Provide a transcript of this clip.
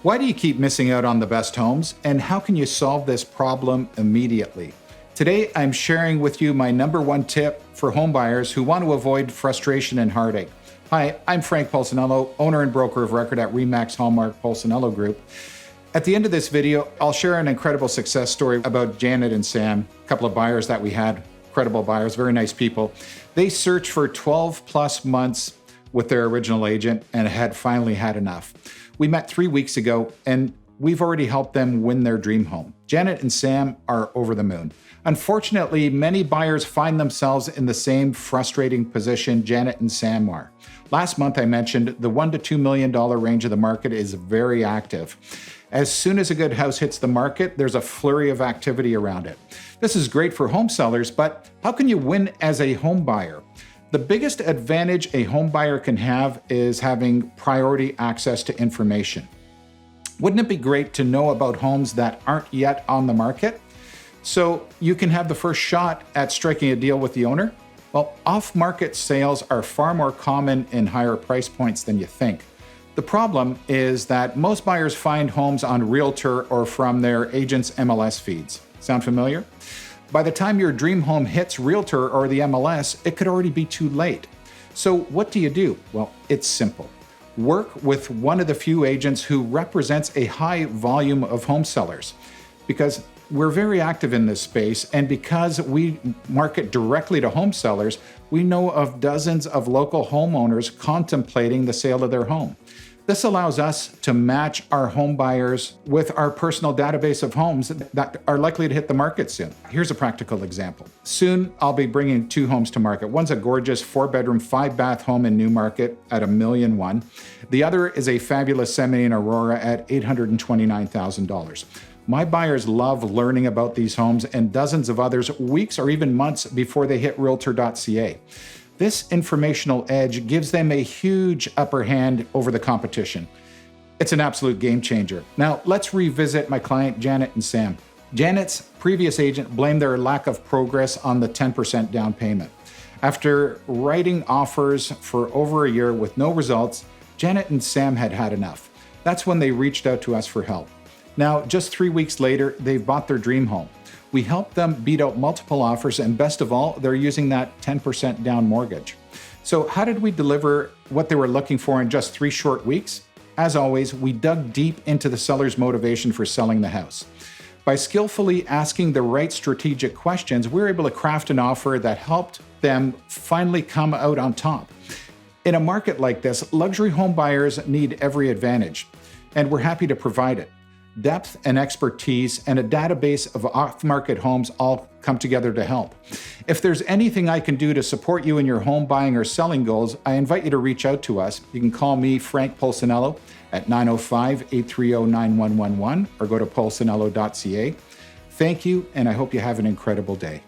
Why do you keep missing out on the best homes, and how can you solve this problem immediately? Today, I'm sharing with you my number one tip for home buyers who want to avoid frustration and heartache. Hi, I'm Frank Polsinello, owner and broker of record at RE/MAX Hallmark Polsinello Group. At the end of this video, I'll share an incredible success story about Janet and Sam, a couple of buyers that we had, incredible buyers, very nice people. They searched for 12 plus months with their original agent and had finally had enough. We met 3 weeks ago and we've already helped them win their dream home. Janet and Sam are over the moon. Unfortunately, many buyers find themselves in the same frustrating position Janet and Sam are. Last month, I mentioned the $1 to $2 million range of the market is very active. As soon as a good house hits the market, there's a flurry of activity around it. This is great for home sellers, but how can you win as a home buyer? The biggest advantage a home buyer can have is having priority access to information. Wouldn't it be great to know about homes that aren't yet on the market, so you can have the first shot at striking a deal with the owner? Well, off-market sales are far more common in higher price points than you think. The problem is that most buyers find homes on Realtor or from their agent's MLS feeds. Sound familiar? By the time your dream home hits Realtor or the MLS, it could already be too late. So what do you do? Well, it's simple. Work with one of the few agents who represents a high volume of home sellers, because we're very active in this space, and because we market directly to home sellers, we know of dozens of local homeowners contemplating the sale of their home. This allows us to match our home buyers with our personal database of homes that are likely to hit the market soon. Here's a practical example. Soon, I'll be bringing 2 homes to market. One's a gorgeous 4-bedroom, 5-bath home in Newmarket at $1.1 million. The other is a fabulous semi in Aurora at $829,000. My buyers love learning about these homes and dozens of others weeks or even months before they hit Realtor.ca. This informational edge gives them a huge upper hand over the competition. It's an absolute game changer. Now, let's revisit my client, Janet and Sam. Janet's previous agent blamed their lack of progress on the 10% down payment. After writing offers for over a year with no results, Janet and Sam had had enough. That's when they reached out to us for help. Now, just 3 weeks later, they've bought their dream home. We helped them beat out multiple offers, and best of all, they're using that 10% down mortgage. So how did we deliver what they were looking for in just 3 short weeks? As always, we dug deep into the seller's motivation for selling the house. By skillfully asking the right strategic questions, we were able to craft an offer that helped them finally come out on top. In a market like this, luxury home buyers need every advantage, and we're happy to provide it. Depth and expertise and a database of off-market homes all come together to help. If there's anything I can do to support you in your home buying or selling goals, I invite you to reach out to us. You can call me, Frank Polsinello, at 905-830-9111 or go to polsinello.ca. Thank you, and I hope you have an incredible day.